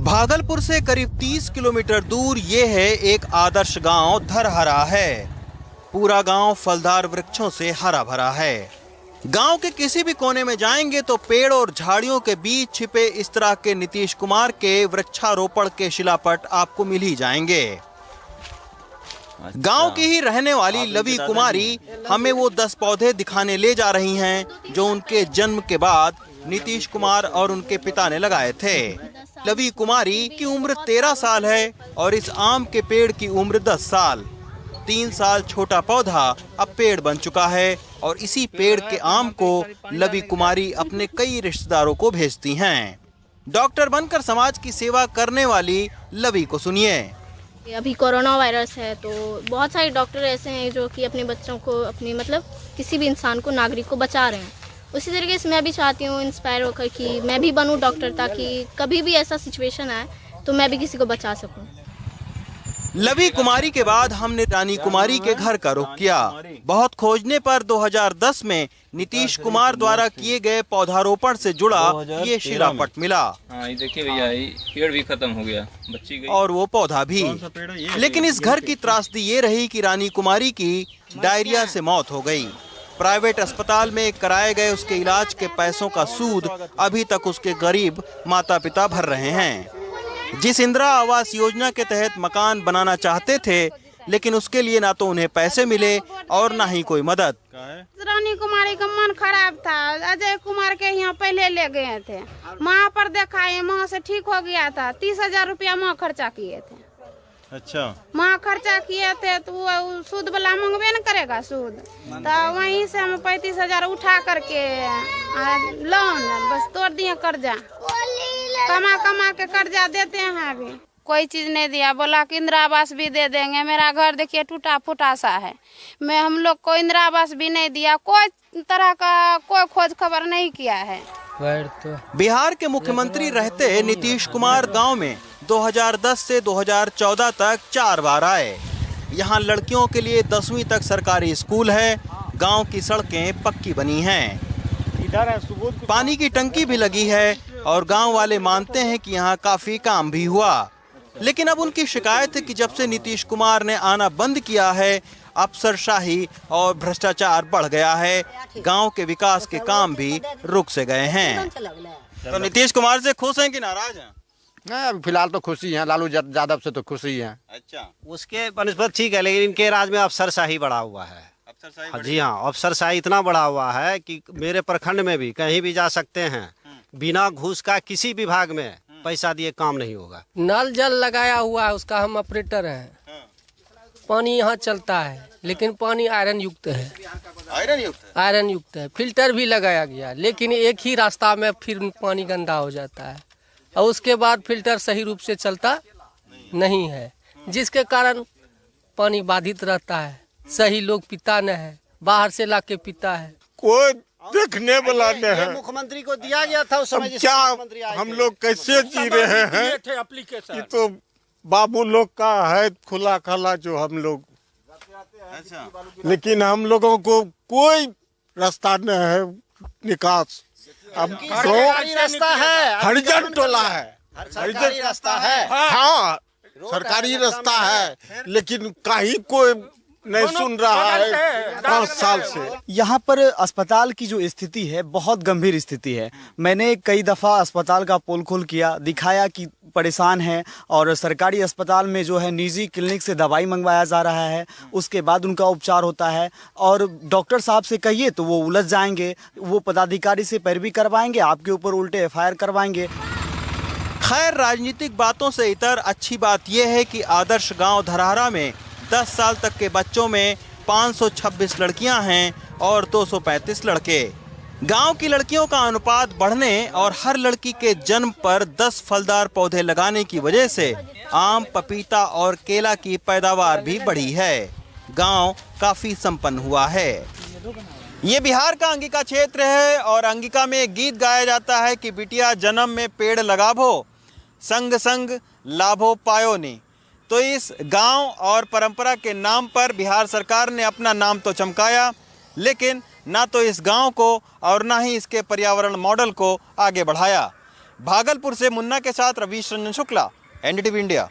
भागलपुर से करीब 30 किलोमीटर दूर ये है एक आदर्श गांव धरहरा है। पूरा गांव फलदार वृक्षों से हरा भरा है। गांव के किसी भी कोने में जाएंगे तो पेड़ और झाड़ियों के बीच छिपे इस तरह के नीतीश कुमार के वृक्षारोपण के शिलापट आपको मिल ही जाएंगे। गांव की ही रहने वाली लवी कुमारी हमें वो 10 पौधे दिखाने ले जा रही हैं जो उनके जन्म के बाद नीतीश कुमार और उनके पिता ने लगाए थे। लवी कुमारी की उम्र 13 साल है और इस आम के पेड़ की उम्र 10 साल। 3 साल छोटा पौधा अब पेड़ बन चुका है और इसी पेड़ के आम को लवी कुमारी अपने कई रिश्तेदारों को भेजती हैं। डॉक्टर बनकर समाज की सेवा करने वाली लवी को सुनिए। अभी कोरोना वायरस है तो बहुत सारे डॉक्टर ऐसे हैं जो कि अपने बच्चों को किसी भी इंसान को, नागरिक को बचा रहे हैं। उसी तरीके से मैं भी चाहती हूँ इंस्पायर होकर कि मैं भी बनूँ डॉक्टर, ताकि कभी भी ऐसा सिचुएशन आए तो मैं भी किसी को बचा सकूँ। लवी कुमारी के बाद हमने रानी कुमारी के घर का रुख किया। बहुत खोजने पर 2010 में नीतीश कुमार द्वारा किए गए पौधारोपण से जुड़ा ये शिलापट मिला। हाँ, ये देखिए भैया, ये पेड़ भी खत्म हो गया, बच्ची गई और वो पौधा भी। लेकिन इस घर की त्रासदी ये रही कि रानी कुमारी की डायरिया से मौत हो गई। प्राइवेट अस्पताल में कराए गए उसके इलाज के पैसों का सूद अभी तक उसके गरीब माता पिता भर रहे हैं। जिस इंदिरा आवास योजना के तहत मकान बनाना चाहते थे, लेकिन उसके लिए ना तो उन्हें पैसे मिले और ना ही कोई मदद। रानी कुमारी का मन खराब था, अजय कुमार के यहाँ पहले ले गए थे, माँ पर दिखाए, माँ से ठीक हो गया था। 30,000 रुपया माँ खर्चा किए थे। अच्छा, माँ खर्चा किए थे तो वो सूद वाला मांगबे न करेगा सूद, तो वहीं से हम 35,000 उठा करके लोन बस तोड़ दिए कर्जा, कमा कमा के कर्जा देते हैं। अभी कोई चीज नहीं दिया, बोला कि इंदिरा आवास भी दे देंगे। मेरा घर देखिए टूटा फूटा सा है, मैं हम लोग को इंदिरा आवास भी नहीं दिया, कोई तरह का कोई खोज खबर नहीं किया है। बिहार के मुख्यमंत्री रहते नीतीश कुमार गांव में 2010 से 2014 तक 4 बार आए। यहाँ लड़कियों के लिए 10वीं तक सरकारी स्कूल है। गांव की सड़कें पक्की बनी हैं, पानी की टंकी भी लगी है और गांव वाले मानते हैं कि यहाँ काफी काम भी हुआ। लेकिन अब उनकी शिकायत है कि जब से नीतीश कुमार ने आना बंद किया है, अफसरशाही और भ्रष्टाचार बढ़ गया है। गांव के विकास के काम भी रुक से गए हैं। तो नीतीश कुमार से खुश हैं कि नाराज हैं? नहीं, फिलहाल तो खुशी है। लालू यादव से तो खुशी है। अच्छा, उसके बनस्पत ठीक है, लेकिन इनके राज में अफसरशाही बढ़ा हुआ है। जी हाँ, अफसरशाही इतना बढ़ा हुआ है कि मेरे प्रखंड में भी कहीं भी जा सकते हैं, बिना घूस का किसी विभाग में पैसा दिए काम नहीं होगा। नल जल लगाया हुआ है, उसका हम ऑपरेटर हैं। पानी यहाँ चलता है, लेकिन पानी आयरन युक्त है। आयरन युक्त है। फिल्टर भी लगाया गया, लेकिन एक ही रास्ता में फिर पानी गंदा हो जाता है और उसके बाद फिल्टर सही रूप से चलता नहीं है, जिसके कारण पानी बाधित रहता है। सही लोग पीता न है, बाहर से लाके पीता है। कोई देखने वाला नहीं है। मुख्यमंत्री को दिया गया था उस समय, क्या हम लोग कैसे जी रहे हैं? ये तो बाबू लोग का है खुला खाला जो हम लोग। अच्छा, लेकिन हम लोगों को कोई रास्ता नहीं है निकास। अब रास्ता है, हरिजन टोला है, सरकारी रास्ता है। हाँ, सरकारी रास्ता है, लेकिन कहीं कोई नहीं सुन रहा है 5 साल से। यहाँ पर अस्पताल की जो स्थिति है बहुत गंभीर स्थिति है। मैंने कई दफ़ा अस्पताल का पोल खोल किया, दिखाया कि परेशान है और सरकारी अस्पताल में जो है निजी क्लिनिक से दवाई मंगवाया जा रहा है, उसके बाद उनका उपचार होता है और डॉक्टर साहब से कहिए तो वो उलझ जाएंगे, वो पदाधिकारी से पैरवी करवाएंगे, आपके ऊपर उल्टे FIR करवाएंगे। खैर, राजनीतिक बातों से इतर अच्छी बात यह है कि आदर्श गांव धरहरा में 10 साल तक के बच्चों में 526 लड़कियां हैं और 235 लड़के। गांव की लड़कियों का अनुपात बढ़ने और हर लड़की के जन्म पर 10 फलदार पौधे लगाने की वजह से आम, पपीता और केला की पैदावार भी बढ़ी है। गांव काफी संपन्न हुआ है। ये बिहार का अंगिका क्षेत्र है और अंगिका में एक गीत गाया जाता है कि बिटिया जन्म में पेड़ लगाबो, संग संग लाभो पायो नी। तो इस गांव और परंपरा के नाम पर बिहार सरकार ने अपना नाम तो चमकाया, लेकिन ना तो इस गांव को और ना ही इसके पर्यावरण मॉडल को आगे बढ़ाया। भागलपुर से मुन्ना के साथ रवीश रंजन शुक्ला, NDTV इंडिया।